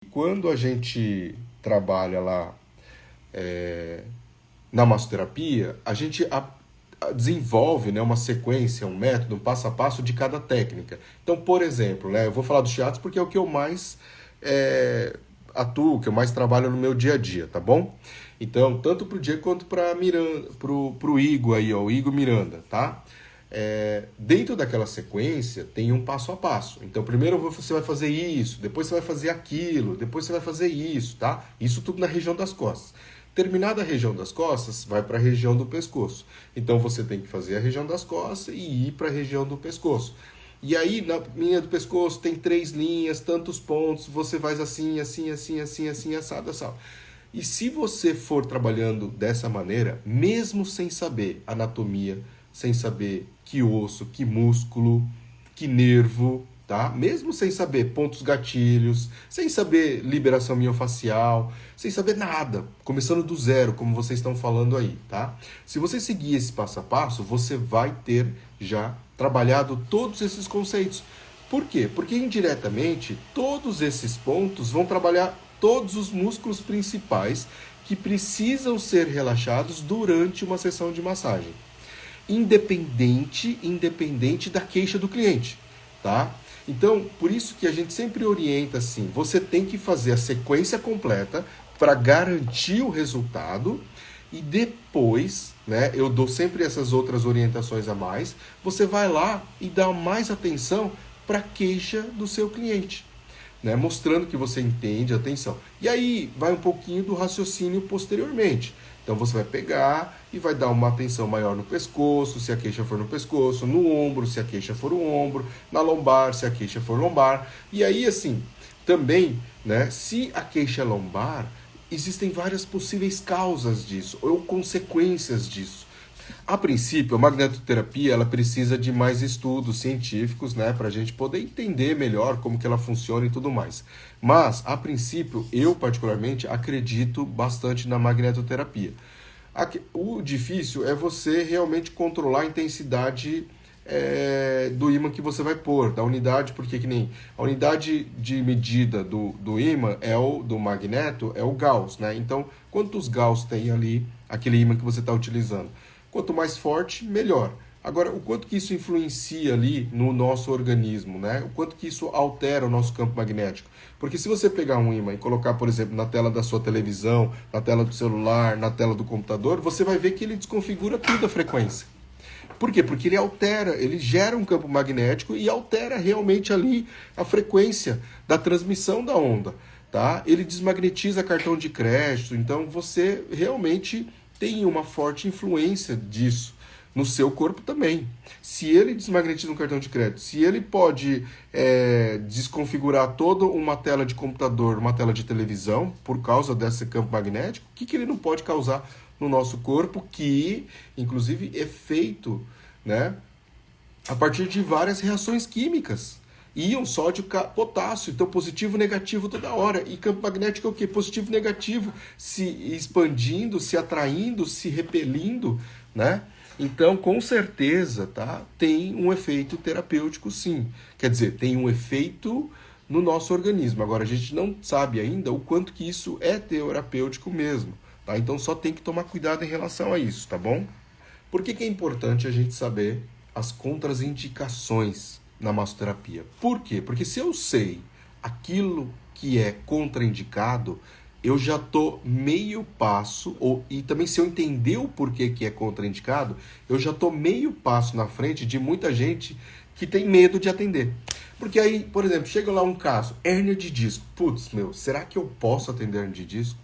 Quando a gente trabalha lá na massoterapia, a gente desenvolve, né, uma sequência, um método, um passo a passo de cada técnica. Então, por exemplo, né, eu vou falar do shiatsu porque é o que eu mais atuo, que eu mais trabalho no meu dia a dia, tá bom? Então, tanto pro Diego quanto para Miranda, pro Igor aí, ó, o Igor Miranda, tá? Dentro daquela sequência tem um passo a passo. Então, primeiro você vai fazer isso, depois você vai fazer aquilo, depois você vai fazer isso, tá? Isso tudo na região das costas. Terminada a região das costas, vai para a região do pescoço. Então, você tem que fazer a região das costas e ir para a região do pescoço. E aí, na linha do pescoço, tem 3 linhas, tantos pontos, você faz assim, assim, assim, assim, assim, assado, assado. E se você for trabalhando dessa maneira, mesmo sem saber anatomia, sem saber que osso, que músculo, que nervo, tá? Mesmo sem saber pontos gatilhos, sem saber liberação miofascial, sem saber nada, começando do zero, como vocês estão falando aí, tá? Se você seguir esse passo a passo, você vai ter já trabalhado todos esses conceitos. Por quê? Porque indiretamente todos esses pontos vão trabalhar todos os músculos principais que precisam ser relaxados durante uma sessão de massagem. Independente da queixa do cliente, tá? Então, por isso que a gente sempre orienta assim, você tem que fazer a sequência completa para garantir o resultado e depois, né, eu dou sempre essas outras orientações a mais, você vai lá e dá mais atenção para a queixa do seu cliente, né, mostrando que você entende, atenção. E aí vai um pouquinho do raciocínio posteriormente. Então você vai pegar e vai dar uma atenção maior no pescoço, se a queixa for no pescoço, no ombro, se a queixa for o ombro, na lombar, se a queixa for lombar. E aí, assim, também, né, se a queixa é lombar, existem várias possíveis causas disso, ou consequências disso. A princípio, a magnetoterapia ela precisa de mais estudos científicos, né, para a gente poder entender melhor como que ela funciona e tudo mais. Mas, a princípio, eu particularmente acredito bastante na magnetoterapia. O difícil é você realmente controlar a intensidade do ímã que você vai pôr, da unidade, porque que nem a unidade de medida do ímã do magneto é o Gauss, né? Então, quantos Gauss tem ali aquele ímã que você está utilizando? Quanto mais forte, melhor. Agora, o quanto que isso influencia ali no nosso organismo, né? O quanto que isso altera o nosso campo magnético. Porque se você pegar um ímã e colocar, por exemplo, na tela da sua televisão, na tela do celular, na tela do computador, você vai ver que ele desconfigura tudo a frequência. Por quê? Porque ele altera, ele gera um campo magnético e altera realmente ali a frequência da transmissão da onda, tá? Ele desmagnetiza cartão de crédito, então você realmente tem uma forte influência disso no seu corpo também. Se ele desmagnetiza um cartão de crédito, se ele pode desconfigurar toda uma tela de computador, uma tela de televisão, por causa desse campo magnético, o que ele não pode causar no nosso corpo, que inclusive é feito, né, a partir de várias reações químicas. Íon, sódio, potássio, então positivo e negativo toda hora. E campo magnético é o quê? Positivo e negativo, se expandindo, se atraindo, se repelindo, né? Então, com certeza, tá? Tem um efeito terapêutico, sim. Quer dizer, tem um efeito no nosso organismo. Agora, a gente não sabe ainda o quanto que isso é terapêutico mesmo, tá? Então, só tem que tomar cuidado em relação a isso, tá bom? Por que é importante a gente saber as contraindicações na massoterapia? Por quê? Porque se eu sei aquilo que é contraindicado, eu já tô meio passo, e também se eu entender o porquê que é contraindicado, eu já tô meio passo na frente de muita gente que tem medo de atender. Porque aí, por exemplo, chega lá um caso, hérnia de disco. Putz, será que eu posso atender hérnia de disco?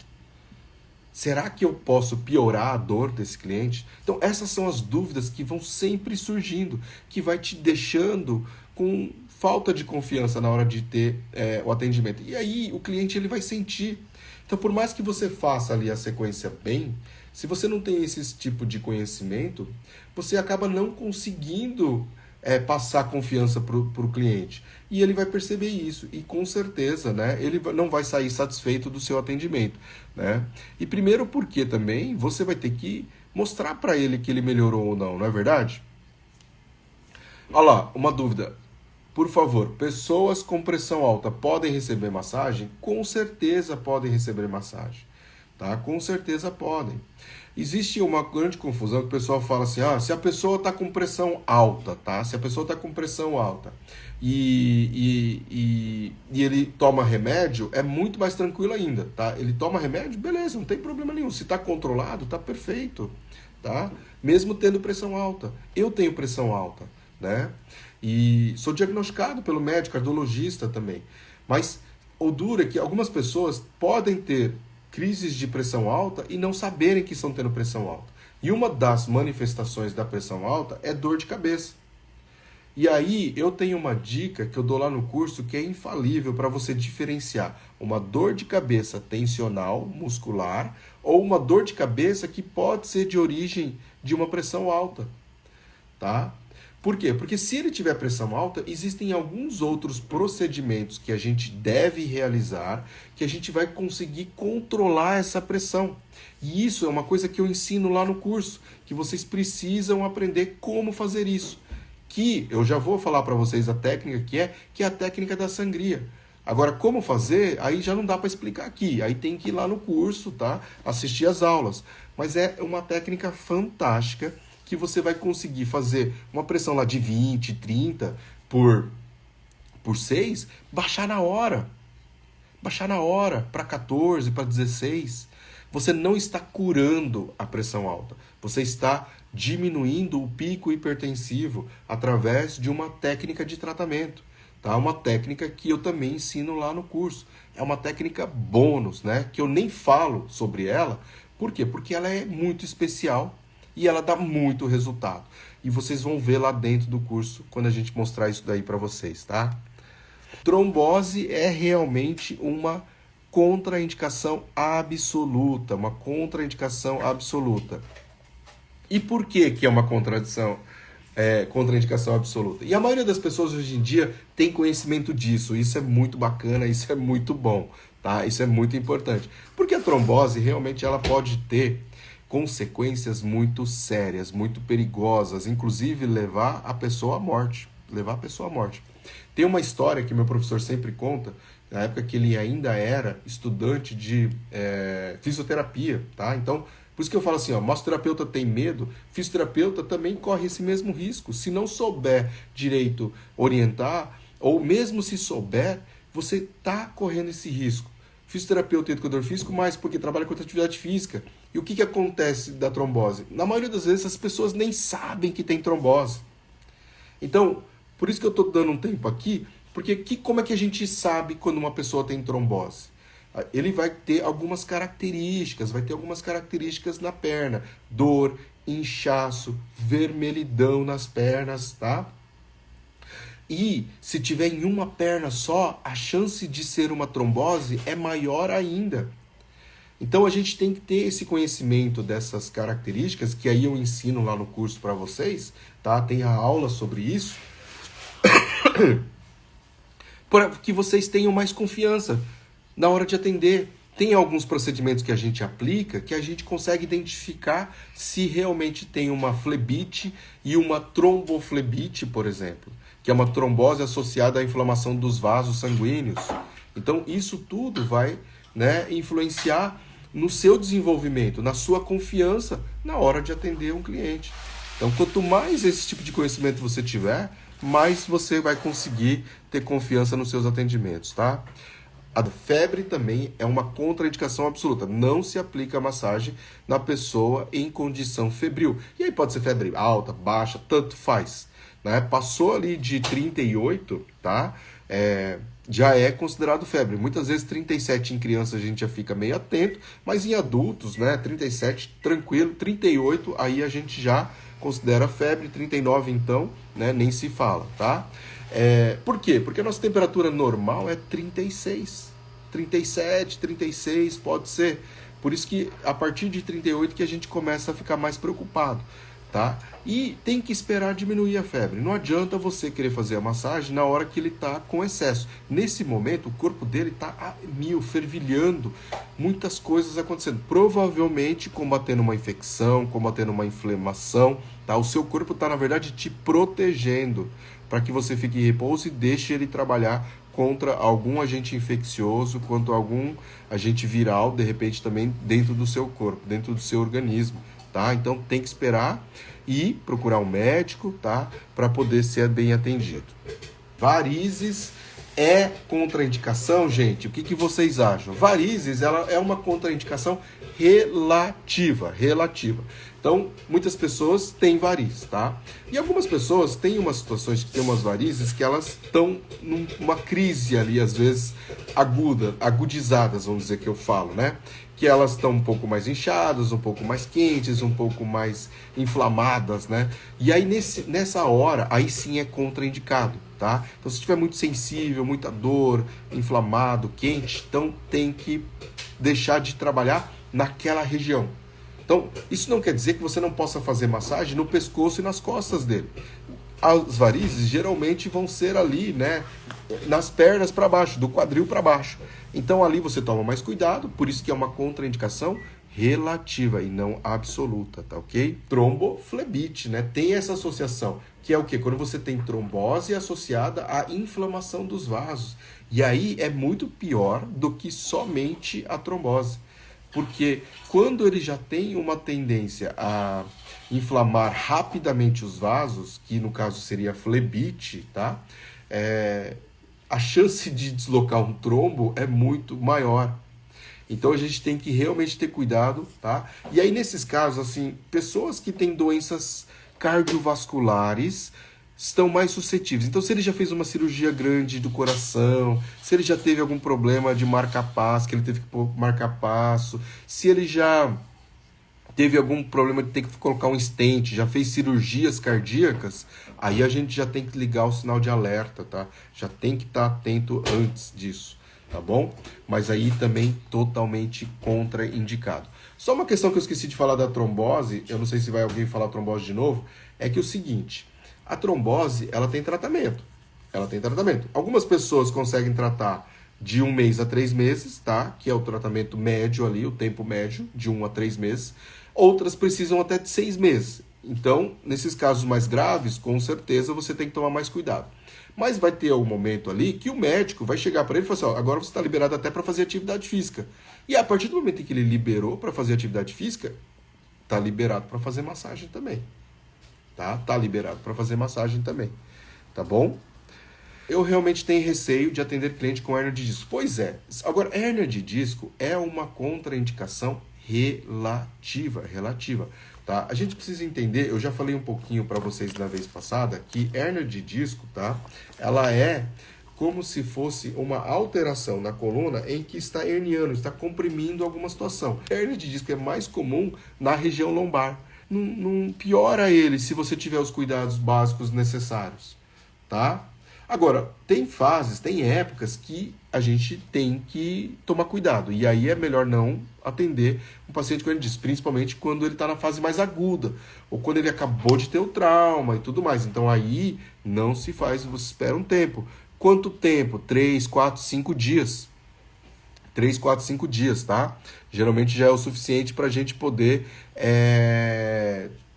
Será que eu posso piorar a dor desse cliente? Então, essas são as dúvidas que vão sempre surgindo, que vai te deixando com falta de confiança na hora de ter o atendimento. E aí, o cliente ele vai sentir. Então, por mais que você faça ali a sequência bem, se você não tem esse tipo de conhecimento, você acaba não conseguindo passar confiança para o cliente. E ele vai perceber isso. E com certeza, né, ele não vai sair satisfeito do seu atendimento. Né? E primeiro porque também você vai ter que mostrar para ele que ele melhorou ou não, não é verdade? Olha lá, uma dúvida. Por favor, pessoas com pressão alta podem receber massagem? Com certeza podem receber massagem, tá? Com certeza podem. Existe uma grande confusão que o pessoal fala assim, se a pessoa está com pressão alta, tá? Se a pessoa está com pressão alta e ele toma remédio, é muito mais tranquilo ainda, tá? Ele toma remédio, beleza, não tem problema nenhum. Se está controlado, tá perfeito, tá? Mesmo tendo pressão alta. Eu tenho pressão alta, né? E sou diagnosticado pelo médico, cardiologista também. Mas o duro é que algumas pessoas podem ter crises de pressão alta e não saberem que estão tendo pressão alta. E uma das manifestações da pressão alta é dor de cabeça. E aí eu tenho uma dica que eu dou lá no curso que é infalível para você diferenciar uma dor de cabeça tensional, muscular, ou uma dor de cabeça que pode ser de origem de uma pressão alta, tá? Por quê? Porque se ele tiver pressão alta, existem alguns outros procedimentos que a gente deve realizar, que a gente vai conseguir controlar essa pressão. E isso é uma coisa que eu ensino lá no curso, que vocês precisam aprender como fazer isso. Que eu já vou falar para vocês a técnica que é a técnica da sangria. Agora, como fazer, aí já não dá para explicar aqui. Aí tem que ir lá no curso, tá? Assistir as aulas. Mas é uma técnica fantástica que você vai conseguir fazer uma pressão lá de 20, 30 por 6, baixar na hora. Baixar na hora para 14, para 16. Você não está curando a pressão alta. Você está diminuindo o pico hipertensivo através de uma técnica de tratamento. Tá? Uma técnica que eu também ensino lá no curso. É uma técnica bônus, né? Que eu nem falo sobre ela. Por quê? Porque ela é muito especial e ela dá muito resultado. E vocês vão ver lá dentro do curso quando a gente mostrar isso daí para vocês, tá? Trombose é realmente uma contraindicação absoluta, uma contraindicação absoluta. E por que é uma contraindicação absoluta? E a maioria das pessoas hoje em dia tem conhecimento disso. Isso é muito bacana, isso é muito bom, tá? Isso é muito importante. Porque a trombose realmente ela pode ter consequências muito sérias, muito perigosas, inclusive levar a pessoa à morte. Tem uma história que meu professor sempre conta, na época que ele ainda era estudante de fisioterapia, tá? Então, por isso que eu falo assim, massoterapeuta tem medo, fisioterapeuta também corre esse mesmo risco. Se não souber direito orientar, ou mesmo se souber, você está correndo esse risco. Fisioterapeuta e educador físico, mais porque trabalha com atividade física. E o que acontece da trombose? Na maioria das vezes as pessoas nem sabem que tem trombose. Então, por isso que eu estou dando um tempo aqui, porque como é que a gente sabe quando uma pessoa tem trombose? Ele vai ter algumas características, na perna. Dor, inchaço, vermelhidão nas pernas, tá? E se tiver em uma perna só, a chance de ser uma trombose é maior ainda. Então a gente tem que ter esse conhecimento dessas características, que aí eu ensino lá no curso para vocês, tá? Tem a aula sobre isso, para que vocês tenham mais confiança na hora de atender. Tem alguns procedimentos que a gente aplica que a gente consegue identificar se realmente tem uma flebite e uma tromboflebite, por exemplo, que é uma trombose associada à inflamação dos vasos sanguíneos. Então isso tudo vai, influenciar no seu desenvolvimento, na sua confiança na hora de atender um cliente. Então, quanto mais esse tipo de conhecimento você tiver, mais você vai conseguir ter confiança nos seus atendimentos, tá? A febre também é uma contraindicação absoluta. Não se aplica a massagem na pessoa em condição febril. E aí pode ser febre alta, baixa, tanto faz. Né? Passou ali de 38, tá? Já é considerado febre. Muitas vezes 37 em criança a gente já fica meio atento, mas em adultos, 37 tranquilo, 38 aí a gente já considera febre, 39 então, nem se fala, tá? Por quê? Porque a nossa temperatura normal é 36, 37, 36 pode ser. Por isso que a partir de 38 que a gente começa a ficar mais preocupado, tá? E tem que esperar diminuir a febre. Não adianta você querer fazer a massagem na hora que ele está com excesso. Nesse momento, o corpo dele está a mil, fervilhando, muitas coisas acontecendo. Provavelmente combatendo uma infecção, combatendo uma inflamação, tá? O seu corpo está, na verdade, te protegendo. para que você fique em repouso e deixe ele trabalhar contra algum agente infeccioso, contra algum agente viral, de repente também dentro do seu corpo, dentro do seu organismo, tá? Então tem que esperar e procurar um médico, tá? Para poder ser bem atendido. Varizes é contraindicação, gente? O que vocês acham? Varizes, ela é uma contraindicação relativa. Então, muitas pessoas têm varizes, tá? E algumas pessoas têm umas situações que tem umas varizes que elas estão numa crise ali, às vezes aguda, agudizadas, vamos dizer que eu falo, né? Que elas estão um pouco mais inchadas, um pouco mais quentes, um pouco mais inflamadas, né? E aí nessa hora, aí sim é contraindicado, tá? Então se estiver muito sensível, muita dor, inflamado, quente, então tem que deixar de trabalhar naquela região. Então, isso não quer dizer que você não possa fazer massagem no pescoço e nas costas dele. As varizes geralmente vão ser ali, né, nas pernas para baixo, do quadril para baixo. Então ali você toma mais cuidado, por isso que é uma contraindicação relativa e não absoluta, tá ok? Tromboflebite, né? Tem essa associação, que é o quê? Quando você tem trombose associada à inflamação dos vasos. E aí é muito pior do que somente a trombose. Porque quando ele já tem uma tendência a inflamar rapidamente os vasos, que no caso seria flebite, tá? A chance de deslocar um trombo é muito maior. Então a gente tem que realmente ter cuidado, tá? E aí nesses casos, assim, pessoas que têm doenças cardiovasculares estão mais suscetíveis. Então se ele já fez uma cirurgia grande do coração, se ele já teve algum problema de marca-passo, que ele teve que marcar passo, se ele já teve algum problema de ter que colocar um stent, já fez cirurgias cardíacas, aí a gente já tem que ligar o sinal de alerta, tá? Já tem que estar atento antes disso, tá bom? Mas aí também totalmente contraindicado. Só uma questão que eu esqueci de falar da trombose, eu não sei se vai alguém falar trombose de novo, é que é o seguinte, a trombose, ela tem tratamento. Algumas pessoas conseguem tratar de 1 mês a 3 meses, tá? Que é o tratamento médio ali, o tempo médio, de 1 a 3 meses. Outras precisam até de 6 meses. Então, nesses casos mais graves, com certeza você tem que tomar mais cuidado. Mas vai ter um momento ali que o médico vai chegar para ele e falar assim, ó, agora você está liberado até para fazer atividade física. E a partir do momento em que ele liberou para fazer atividade física, está liberado para fazer massagem também. Tá liberado para fazer massagem também, tá bom? Eu realmente tenho receio de atender cliente com hérnia de disco. Pois é. Agora, hérnia de disco é uma contraindicação relativa, tá? A gente precisa entender, eu já falei um pouquinho para vocês na vez passada, que hérnia de disco, tá? Ela é como se fosse uma alteração na coluna em que está herniando, está comprimindo alguma situação. A hérnia de disco é mais comum na região lombar. Não piora ele se você tiver os cuidados básicos necessários, tá? Agora, tem fases, tem épocas que a gente tem que tomar cuidado. E aí é melhor não atender um paciente com hérnia de disco, principalmente quando ele está na fase mais aguda, ou quando ele acabou de ter o trauma e tudo mais. Então aí não se faz, você espera um tempo. Quanto tempo? 3, 4, 5 dias. 3, 4, 5 dias, tá? Geralmente já é o suficiente para a gente poder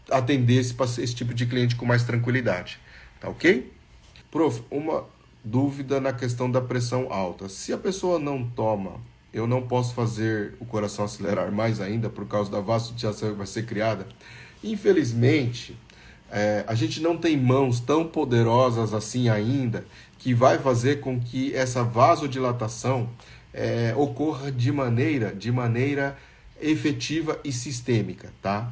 atender esse tipo de cliente com mais tranquilidade, tá ok? Prof, uma dúvida na questão da pressão alta. Se a pessoa não toma, eu não posso fazer o coração acelerar mais ainda por causa da vasodilatação que vai ser criada? Infelizmente, a gente não tem mãos tão poderosas assim ainda que vai fazer com que essa vasodilatação ocorra de maneira efetiva e sistêmica, tá?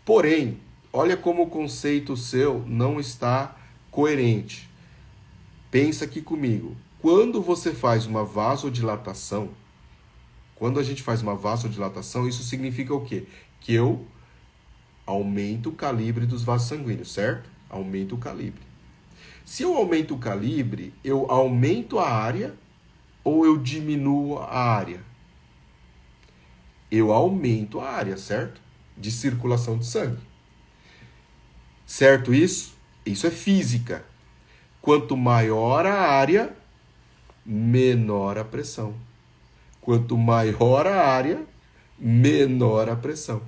Porém, olha como o conceito seu não está coerente. Pensa aqui comigo. Quando você faz uma vasodilatação, isso significa o quê? Que eu aumento o calibre dos vasos sanguíneos, certo? Aumento o calibre. Se eu aumento o calibre, eu aumento a área ou eu diminuo a área? Eu aumento a área, certo? De circulação de sangue. Certo isso? Isso é física. Quanto maior a área, menor a pressão. Quanto maior a área, menor a pressão.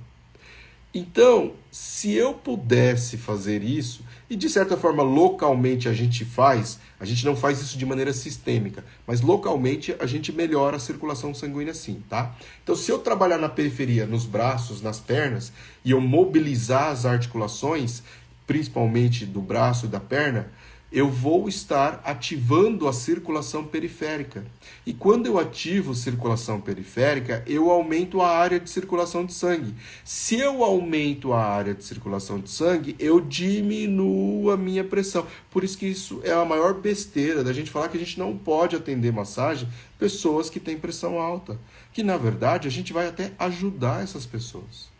Então, se eu pudesse fazer isso, e de certa forma localmente a gente faz, a gente não faz isso de maneira sistêmica, mas localmente a gente melhora a circulação sanguínea sim, tá? Então, se eu trabalhar na periferia, nos braços, nas pernas, e eu mobilizar as articulações, principalmente do braço e da perna, eu vou estar ativando a circulação periférica. E quando eu ativo circulação periférica, eu aumento a área de circulação de sangue. Se eu aumento a área de circulação de sangue, eu diminuo a minha pressão. Por isso que isso é a maior besteira da gente falar que a gente não pode atender massagem pessoas que têm pressão alta. Que na verdade a gente vai até ajudar essas pessoas.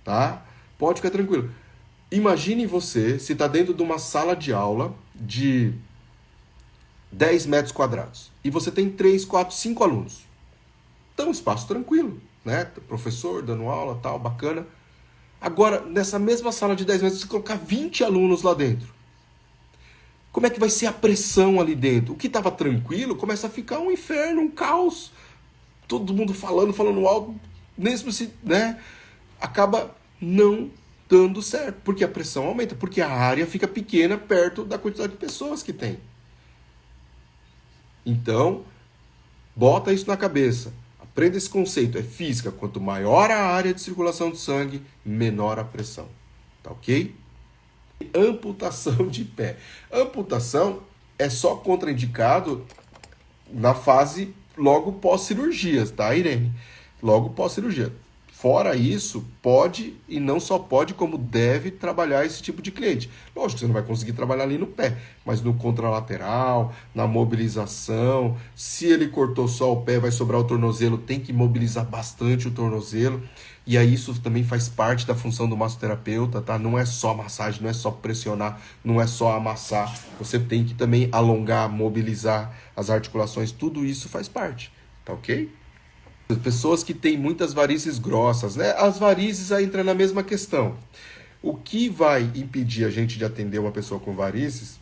Tá? Pode ficar tranquilo. Imagine você se está dentro de uma sala de aula de 10 metros quadrados e você tem 3, 4, 5 alunos. Então, um espaço tranquilo, né? Professor dando aula, tal, bacana. Agora, nessa mesma sala de 10 metros, você colocar 20 alunos lá dentro. Como é que vai ser a pressão ali dentro? O que estava tranquilo começa a ficar um inferno, um caos. Todo mundo falando alto, mesmo se, né? Acaba não dando certo, porque a pressão aumenta, porque a área fica pequena perto da quantidade de pessoas que tem. Então, bota isso na cabeça. Aprenda esse conceito, é física. Quanto maior a área de circulação de sangue, menor a pressão. Tá ok? Amputação de pé. Amputação é só contraindicado na fase logo pós-cirurgias, tá, Irene? Logo pós-cirurgia. Fora isso, pode, e não só pode, como deve trabalhar esse tipo de cliente. Lógico que você não vai conseguir trabalhar ali no pé, mas no contralateral, na mobilização. Se ele cortou só o pé, vai sobrar o tornozelo, tem que mobilizar bastante o tornozelo. E aí isso também faz parte da função do massoterapeuta, tá? Não é só massagem, não é só pressionar, não é só amassar. Você tem que também alongar, mobilizar as articulações, tudo isso faz parte, tá ok? Pessoas que têm muitas varizes grossas, né? As varizes aí entram na mesma questão. O que vai impedir a gente de atender uma pessoa com varizes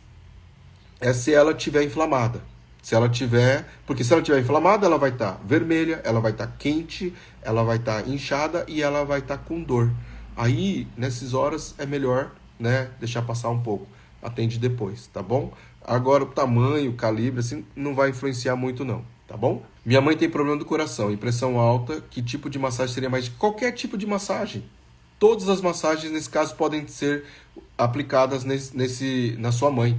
é se ela estiver inflamada. Se ela tiver, porque se ela estiver inflamada, ela vai estar vermelha, ela vai estar quente, ela vai estar inchada e ela vai estar com dor. Aí, nessas horas, é melhor, né, deixar passar um pouco. Atende depois, tá bom? Agora, o tamanho, o calibre, assim, não vai influenciar muito não, tá bom? Minha mãe tem problema do coração, pressão alta. Que tipo de massagem seria mais? Qualquer tipo de massagem. Todas as massagens, nesse caso, podem ser aplicadas na sua mãe.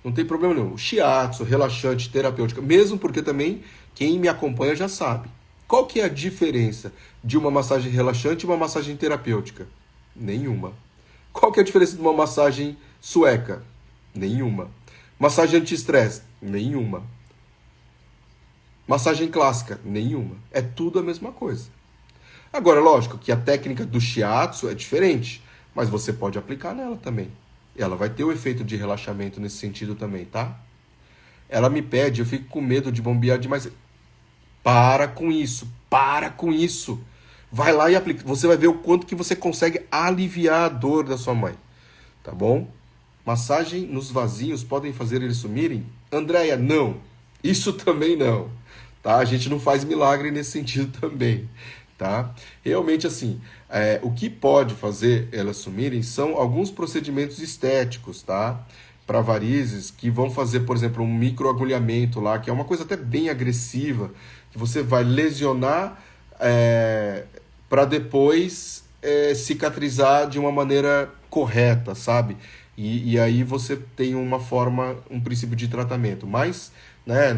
Não tem problema nenhum. Shiatsu, relaxante, terapêutica. Mesmo porque também quem me acompanha já sabe. Qual que é a diferença de uma massagem relaxante e uma massagem terapêutica? Nenhuma. Qual que é a diferença de uma massagem sueca? Nenhuma. Massagem anti-estresse? Nenhuma. Massagem clássica? Nenhuma. É tudo a mesma coisa. Agora, lógico que a técnica do shiatsu é diferente, mas você pode aplicar nela também. Ela vai ter o efeito de relaxamento nesse sentido também, tá? Ela me pede, eu fico com medo de bombear demais. Para com isso, para com isso. Vai lá e aplica. Você vai ver o quanto que você consegue aliviar a dor da sua mãe, tá bom? Massagem nos vasinhos podem fazer eles sumirem? Andréia, não. Isso também não. Tá? A gente não faz milagre nesse sentido também. Tá? Realmente, assim, o que pode fazer elas sumirem são alguns procedimentos estéticos, tá? Para varizes, que vão fazer, por exemplo, um microagulhamento lá, que é uma coisa até bem agressiva, que você vai lesionar para depois cicatrizar de uma maneira correta, sabe? E aí você tem uma forma, um princípio de tratamento, mas, né,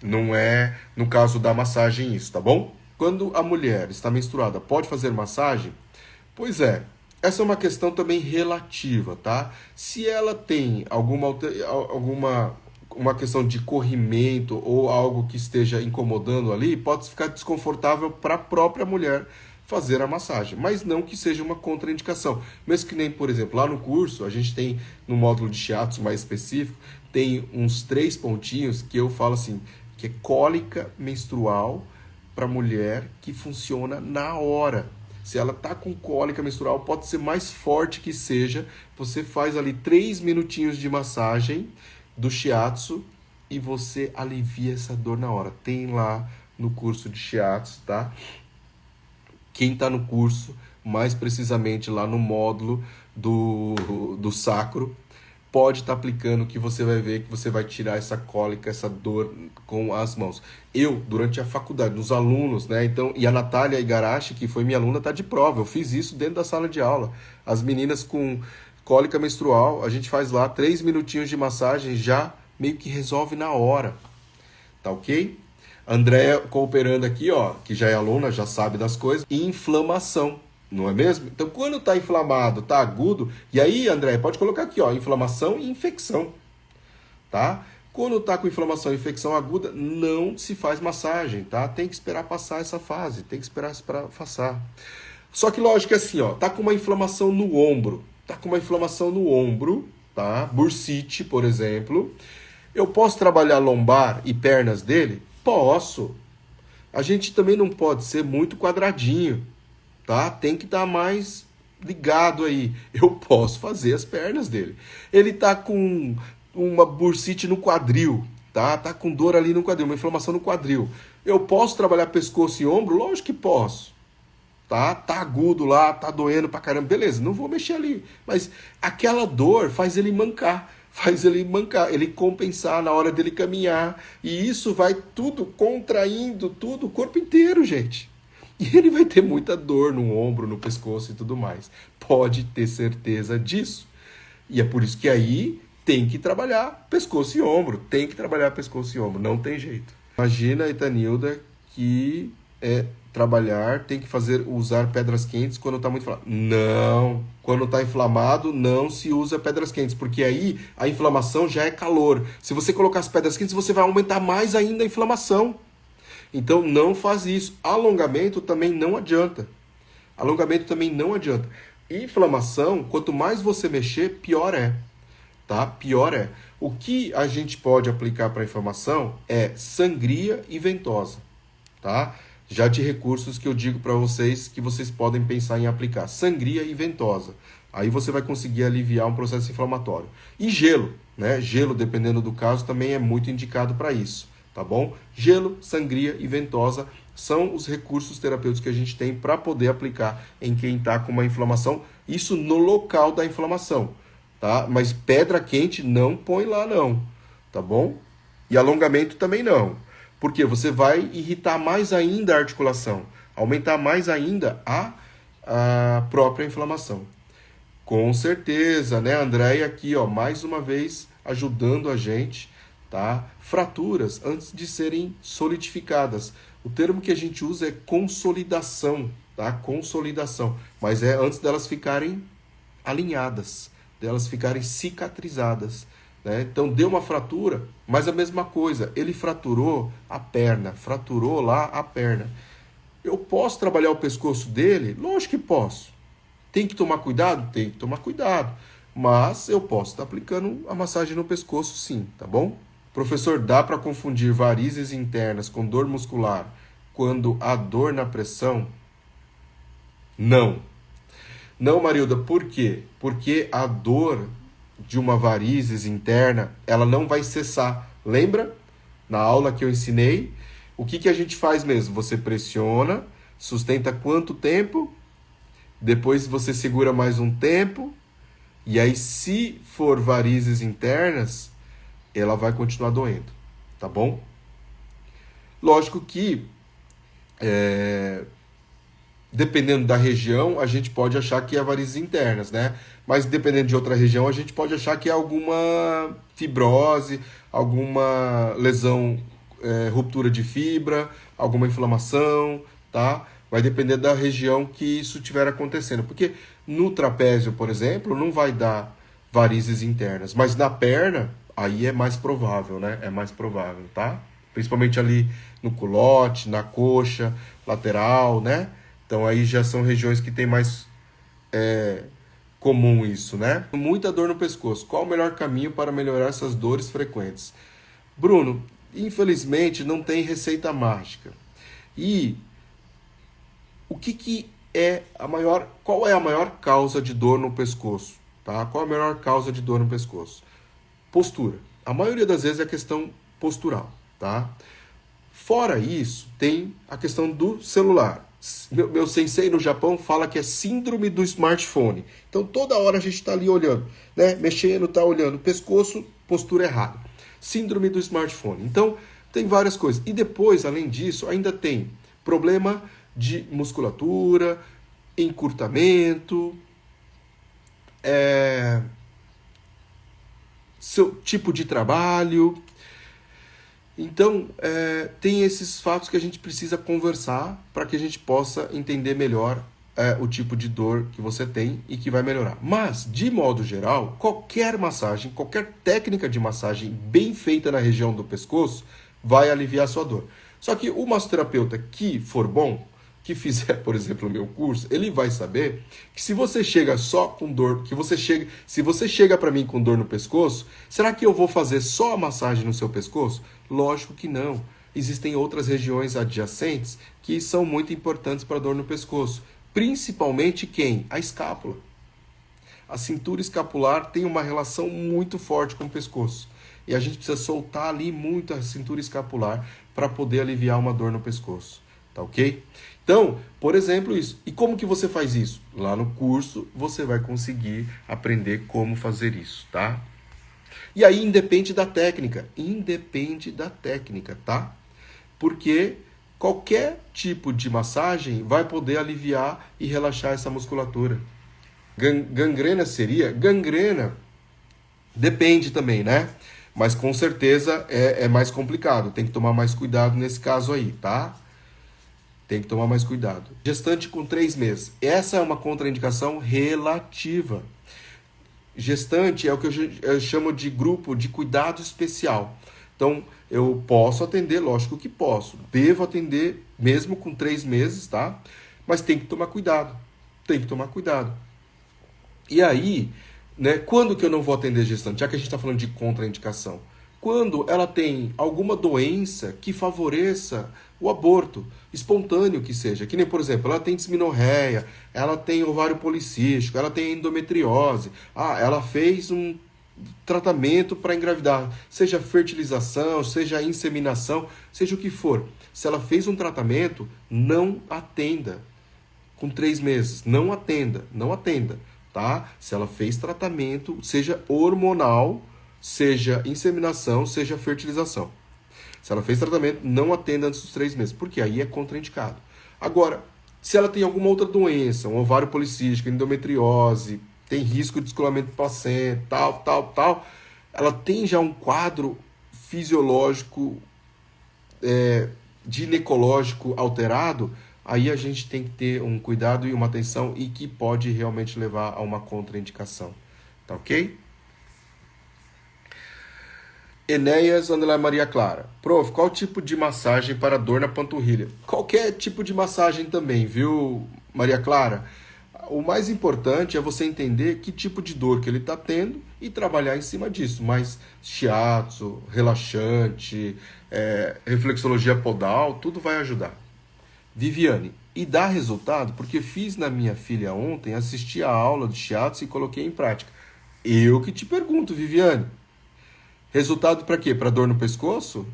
não é no caso da massagem isso, tá bom? Quando a mulher está menstruada, pode fazer massagem? Pois é, essa é uma questão também relativa, tá? Se ela tem uma questão de corrimento ou algo que esteja incomodando ali, pode ficar desconfortável para a própria mulher fazer a massagem, mas não que seja uma contraindicação. Mesmo que nem, por exemplo, lá no curso, a gente tem, no módulo de shiatsu mais específico, tem uns 3 pontinhos que eu falo assim, que é cólica menstrual para mulher que funciona na hora. Se ela tá com cólica menstrual, pode ser mais forte que seja, você faz ali 3 minutinhos de massagem do shiatsu e você alivia essa dor na hora. Tem lá no curso de shiatsu, tá? Quem está no curso, mais precisamente lá no módulo do sacro, pode estar aplicando, que você vai ver que você vai tirar essa cólica, essa dor com as mãos. Eu, durante a faculdade, nos alunos, né? Então, e a Natália Igarashi, que foi minha aluna, está de prova. Eu fiz isso dentro da sala de aula. As meninas com cólica menstrual, a gente faz lá 3 minutinhos de massagem, já meio que resolve na hora. Tá ok? Andréia cooperando aqui, ó, que já é aluna, já sabe das coisas. E inflamação, não é mesmo? Então, quando está inflamado, está agudo, e aí, André, pode colocar aqui, ó, inflamação e infecção, tá? Quando está com inflamação e infecção aguda, não se faz massagem, tá? Tem que esperar passar essa fase, tem que esperar passar. Só que, lógico, é assim, ó, tá com uma inflamação no ombro, tá? Bursite, por exemplo. Eu posso trabalhar lombar e pernas dele? Posso. A gente também não pode ser muito quadradinho, tá? Tem que estar mais ligado aí. Eu posso fazer as pernas dele. Ele tá com uma bursite no quadril, tá? Tá com dor ali no quadril, uma inflamação no quadril. Eu posso trabalhar pescoço e ombro? Lógico que posso. Tá agudo lá, tá doendo pra caramba. Beleza, não vou mexer ali. Mas aquela dor faz ele mancar. Ele compensar na hora dele caminhar. E isso vai tudo contraindo, tudo, o corpo inteiro, gente. E ele vai ter muita dor no ombro, no pescoço e tudo mais. Pode ter certeza disso. E é por isso que aí tem que trabalhar pescoço e ombro. Não tem jeito. Imagina, Itanilda, que tem que usar pedras quentes quando está muito inflamado. Não, quando está inflamado não se usa pedras quentes, porque aí a inflamação já é calor. Se você colocar as pedras quentes, você vai aumentar mais ainda a inflamação. Então não faz isso. Alongamento também não adianta. Inflamação, quanto mais você mexer, pior é. Tá? Pior é. O que a gente pode aplicar para inflamação é sangria e ventosa, tá? Já de recursos que eu digo para vocês que vocês podem pensar em aplicar. Sangria e ventosa. Aí você vai conseguir aliviar um processo inflamatório. E gelo, né? Gelo, dependendo do caso, também é muito indicado para isso, tá bom? Gelo, sangria e ventosa são os recursos terapêuticos que a gente tem para poder aplicar em quem está com uma inflamação. Isso no local da inflamação, tá? Mas pedra quente não põe lá não, tá bom? E alongamento também não. Porque você vai irritar mais ainda a articulação, aumentar mais ainda a própria inflamação. Com certeza, né, Andréia aqui, ó, mais uma vez ajudando a gente, tá? Fraturas antes de serem solidificadas. O termo que a gente usa é consolidação, tá? Consolidação, mas é antes delas ficarem alinhadas, delas ficarem cicatrizadas. Né? Então deu uma fratura, mas a mesma coisa, ele fraturou lá a perna. Eu posso trabalhar o pescoço dele? Lógico que posso. Tem que tomar cuidado? Tem que tomar cuidado. Mas eu posso estar aplicando a massagem no pescoço sim, tá bom? Professor, dá para confundir varizes internas com dor muscular quando há dor na pressão? Não. Não, Marilda, por quê? Porque a dor de uma varizes interna, ela não vai cessar. Lembra? Na aula que eu ensinei, o que a gente faz mesmo? Você pressiona, sustenta quanto tempo? Depois você segura mais um tempo, e aí se for varizes internas, ela vai continuar doendo, tá bom? Lógico que dependendo da região, a gente pode achar que é varizes internas, né? Mas dependendo de outra região, a gente pode achar que é alguma fibrose, alguma lesão, ruptura de fibra, alguma inflamação, tá? Vai depender da região que isso estiver acontecendo. Porque no trapézio, por exemplo, não vai dar varizes internas. Mas na perna, aí é mais provável, né? É mais provável, tá? Principalmente ali no culote, na coxa, lateral, né? Então aí já são regiões que tem mais comum isso, né? Muita dor no pescoço. Qual o melhor caminho para melhorar essas dores frequentes? Bruno, infelizmente não tem receita mágica. E qual é a maior causa de dor no pescoço? Tá? Qual a maior causa de dor no pescoço? Postura. A maioria das vezes é questão postural, tá? Fora isso, tem a questão do celular. Meu sensei no Japão fala que é síndrome do smartphone. Então toda hora a gente está ali olhando, né? Mexendo, tá olhando, pescoço, postura errada. Síndrome do smartphone. Então tem várias coisas. E depois, além disso, ainda tem problema de musculatura, encurtamento, seu tipo de trabalho. Então, tem esses fatos que a gente precisa conversar para que a gente possa entender melhor o tipo de dor que você tem e que vai melhorar. Mas, de modo geral, qualquer massagem, qualquer técnica de massagem bem feita na região do pescoço vai aliviar a sua dor. Só que o massoterapeuta que for bom, que fizer, por exemplo, o meu curso, ele vai saber que se você chega só com dor, se você chega para mim com dor no pescoço, será que eu vou fazer só a massagem no seu pescoço? Lógico que não. Existem outras regiões adjacentes que são muito importantes para dor no pescoço, principalmente quem? A escápula. A cintura escapular tem uma relação muito forte com o pescoço. E a gente precisa soltar ali muito a cintura escapular para poder aliviar uma dor no pescoço. Tá ok? Então, por exemplo, isso. E como que você faz isso? Lá no curso você vai conseguir aprender como fazer isso, tá? E aí independe da técnica, tá? Porque qualquer tipo de massagem vai poder aliviar e relaxar essa musculatura. Gangrena seria? Gangrena depende também, né? Mas com certeza é mais complicado, tem que tomar mais cuidado nesse caso aí, tá? Tem que tomar mais cuidado. Gestante com 3 meses. Essa é uma contraindicação relativa. Gestante é o que eu chamo de grupo de cuidado especial. Então, eu posso atender, lógico que posso. Devo atender mesmo com 3 meses, tá? Mas tem que tomar cuidado. Tem que tomar cuidado. E aí, né, quando que eu não vou atender gestante? Já que a gente está falando de contraindicação. Quando ela tem alguma doença que favoreça o aborto, espontâneo que seja. Que nem, por exemplo, ela tem dismenorreia, ela tem ovário policístico, ela tem endometriose. Ela fez um tratamento para engravidar, seja fertilização, seja inseminação, seja o que for. Se ela fez um tratamento, não atenda com 3 meses. Não atenda, não atenda, tá? Se ela fez tratamento, seja hormonal, seja inseminação, seja fertilização. Se ela fez tratamento, não atenda antes dos 3 meses, porque aí é contraindicado. Agora, se ela tem alguma outra doença, um ovário policístico, endometriose, tem risco de descolamento do placenta, tal, ela tem já um quadro fisiológico, ginecológico alterado, aí a gente tem que ter um cuidado e uma atenção e que pode realmente levar a uma contraindicação. Tá ok? Enéas Maria Clara. Prof, qual tipo de massagem para dor na panturrilha? Qualquer tipo de massagem também, viu, Maria Clara? O mais importante é você entender que tipo de dor que ele está tendo e trabalhar em cima disso. Mas shiatsu, relaxante, reflexologia podal, tudo vai ajudar. Viviane, e dá resultado? Porque fiz na minha filha ontem, assisti a aula de shiatsu e coloquei em prática. Eu que te pergunto, Viviane. Resultado para quê? Para dor no pescoço?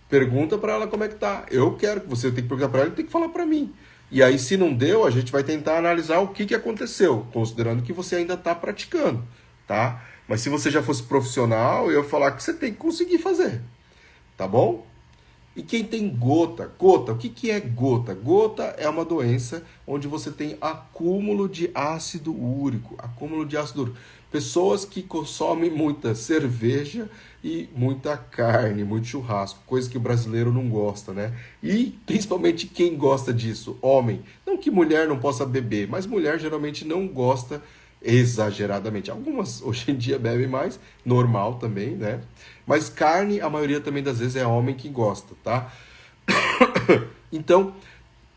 Pergunta para ela como é que tá. Eu quero que você tem que perguntar para ela e tem que falar para mim. E aí, se não deu, a gente vai tentar analisar o que aconteceu, considerando que você ainda está praticando, tá? Mas se você já fosse profissional, eu ia falar que você tem que conseguir fazer, tá bom? E quem tem gota, o que é gota? Gota é uma doença onde você tem acúmulo de ácido úrico, Pessoas que consomem muita cerveja e muita carne, muito churrasco, coisa que o brasileiro não gosta, né? E principalmente quem gosta disso, homem. Não que mulher não possa beber, mas mulher geralmente não gosta exageradamente. Algumas hoje em dia bebem mais, normal também, né? Mas carne, a maioria também das vezes é homem que gosta, tá? Então,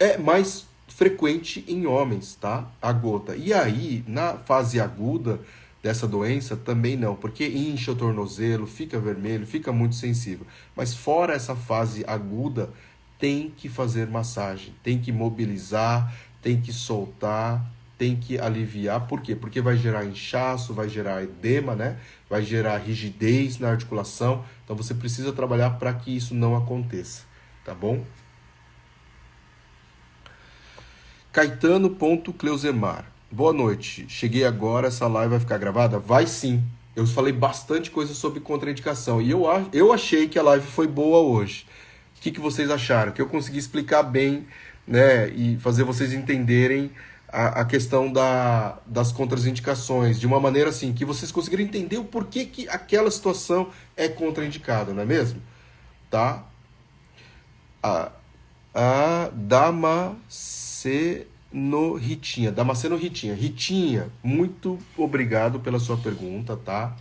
é mais frequente em homens, tá? A gota. E aí, na fase aguda dessa doença, também não, porque incha o tornozelo, fica vermelho, fica muito sensível. Mas fora essa fase aguda, tem que fazer massagem, tem que mobilizar, tem que soltar, tem que aliviar. Por quê? Porque vai gerar inchaço, vai gerar edema, né? Vai gerar rigidez na articulação. Então você precisa trabalhar para que isso não aconteça, tá bom? Caetano.cleusemar. Boa noite. Cheguei agora, essa live vai ficar gravada? Vai sim. Eu falei bastante coisa sobre contraindicação. E eu achei que a live foi boa hoje. O que vocês acharam? Que eu consegui explicar bem, né? E fazer vocês entenderem a questão das contraindicações. De uma maneira assim, que vocês conseguiram entender o porquê que aquela situação é contraindicada, não é mesmo? Tá? A Damasceno Ritinha. Ritinha, muito obrigado pela sua pergunta, tá?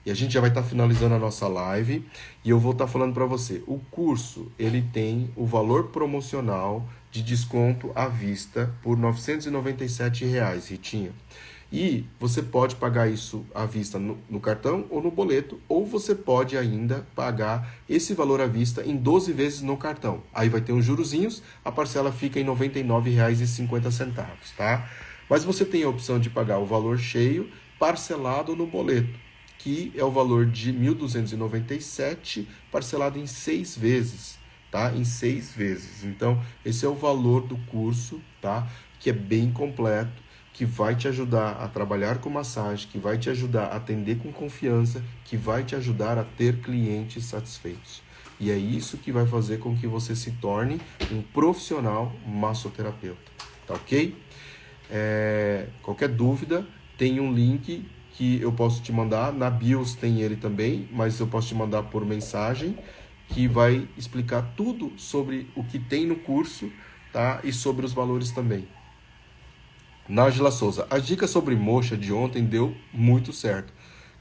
E a gente já vai estar finalizando a nossa live e eu vou estar falando para você. O curso, ele tem o valor promocional de desconto à vista por R$ 997, Ritinha. E você pode pagar isso à vista no cartão ou no boleto, ou você pode ainda pagar esse valor à vista em 12 vezes no cartão. Aí vai ter uns jurozinhos, a parcela fica em R$ 99,50, tá? Mas você tem a opção de pagar o valor cheio parcelado no boleto, que é o valor de R$ 1.297 parcelado em 6 vezes, tá? Em 6 vezes. Então, esse é o valor do curso, tá? Que é bem completo, que vai te ajudar a trabalhar com massagem, que vai te ajudar a atender com confiança, que vai te ajudar a ter clientes satisfeitos. E é isso que vai fazer com que você se torne um profissional massoterapeuta, tá ok? Qualquer dúvida, tem um link que eu posso te mandar, na BIOS tem ele também, mas eu posso te mandar por mensagem, que vai explicar tudo sobre o que tem no curso, tá? E sobre os valores também. Nájila Souza, a dica sobre moxa de ontem deu muito certo.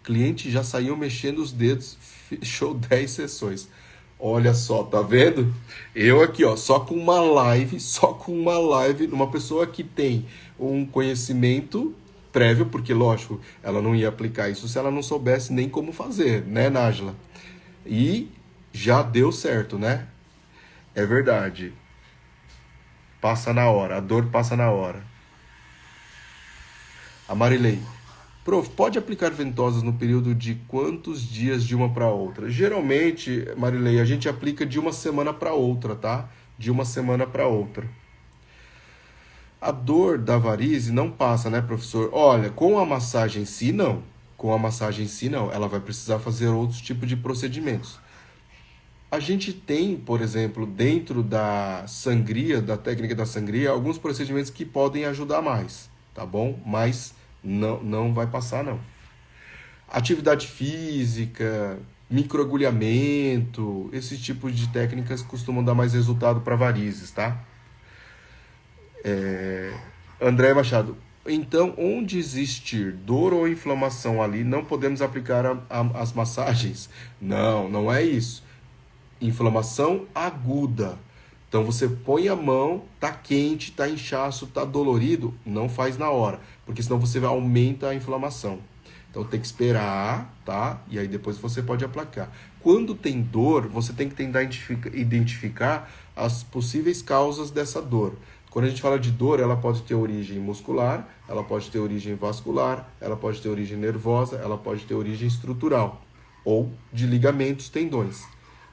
Cliente já saiu mexendo os dedos, fechou 10 sessões. Olha só, tá vendo? Eu aqui, ó, só com uma live, uma pessoa que tem um conhecimento prévio, porque, lógico, ela não ia aplicar isso se ela não soubesse nem como fazer, né, Nájila? E já deu certo, né? É verdade. Passa na hora, a dor passa na hora. A Marilei, prof, pode aplicar ventosas no período de quantos dias de uma para outra? Geralmente, Marilei, a gente aplica de uma semana para outra, tá? De uma semana para outra. A dor da varize não passa, né, professor? Olha, com a massagem em si, não. Com a massagem em si, não. Ela vai precisar fazer outros tipos de procedimentos. A gente tem, por exemplo, dentro da sangria, da técnica da sangria, alguns procedimentos que podem ajudar mais, tá bom? Mas não vai passar, não. Atividade física, microagulhamento, esses tipos de técnicas costumam dar mais resultado para varizes, tá? André Machado, então, onde existir dor ou inflamação ali, não podemos aplicar as massagens? Não é isso. Inflamação aguda. Então você põe a mão, tá quente, tá inchaço, tá dolorido, não faz na hora, porque senão você aumenta a inflamação. Então tem que esperar, tá? E aí depois você pode aplicar. Quando tem dor, você tem que tentar identificar as possíveis causas dessa dor. Quando a gente fala de dor, ela pode ter origem muscular, ela pode ter origem vascular, ela pode ter origem nervosa, ela pode ter origem estrutural, ou de ligamentos, tendões,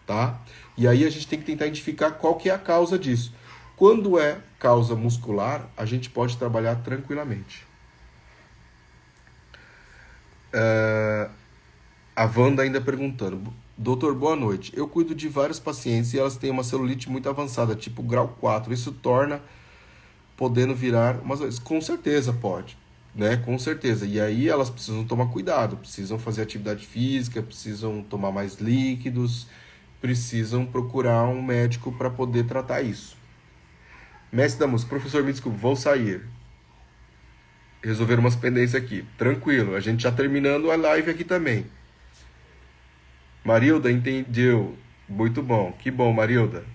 tá? E aí a gente tem que tentar identificar qual que é a causa disso. Quando é causa muscular, a gente pode trabalhar tranquilamente. A Wanda ainda perguntando, doutor, boa noite. Eu cuido de vários pacientes e elas têm uma celulite muito avançada, tipo grau 4. Isso torna podendo virar umas vezes. Com certeza pode, né? Com certeza. E aí elas precisam tomar cuidado, precisam fazer atividade física, precisam tomar mais líquidos, precisam procurar um médico para poder tratar isso. Mestre da música, professor, me desculpe, vou sair. Resolver umas pendências aqui. Tranquilo, a gente já terminando a live aqui também. Marilda, entendeu? Muito bom, que bom, Marilda.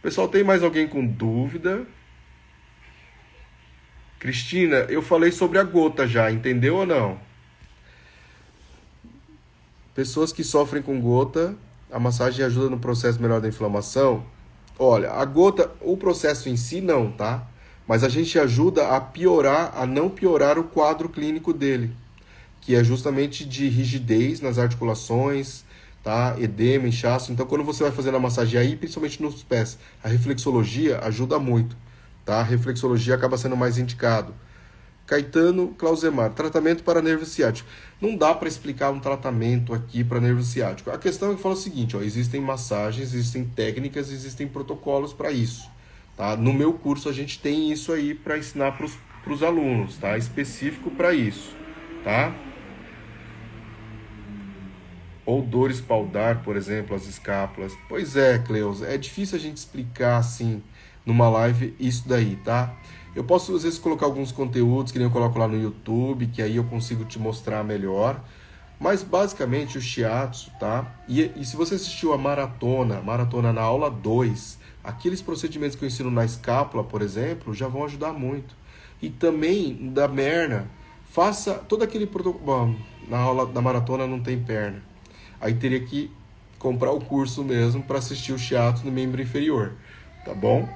Pessoal, tem mais alguém com dúvida? Cristina, eu falei sobre a gota já, entendeu ou não? Pessoas que sofrem com gota, a massagem ajuda no processo melhor da inflamação? Olha, a gota, o processo em si não, tá? Mas a gente ajuda a não piorar o quadro clínico dele, que é justamente de rigidez nas articulações, tá? Edema, inchaço. Então, quando você vai fazendo a massagem aí, principalmente nos pés, a reflexologia ajuda muito, tá? A reflexologia acaba sendo mais indicado. Caetano Clausemar, tratamento para nervo ciático. Não dá para explicar um tratamento aqui para nervo ciático. A questão é que fala o seguinte, ó, existem massagens, existem técnicas, existem protocolos para isso. Tá? No meu curso a gente tem isso aí para ensinar para os alunos, tá? Específico para isso, tá? Ou dor espaldar, por exemplo, as escápulas. Pois é, Cleus, é difícil a gente explicar assim numa live isso daí, tá? Eu posso às vezes colocar alguns conteúdos que nem eu coloco lá no YouTube, que aí eu consigo te mostrar melhor. Mas basicamente o shiatsu, tá? E se você assistiu a maratona na aula 2, aqueles procedimentos que eu ensino na escápula, por exemplo, já vão ajudar muito. E também da perna, faça todo aquele protocolo. Na aula da maratona não tem perna. Aí teria que comprar o curso mesmo para assistir o shiatsu no membro inferior, tá bom?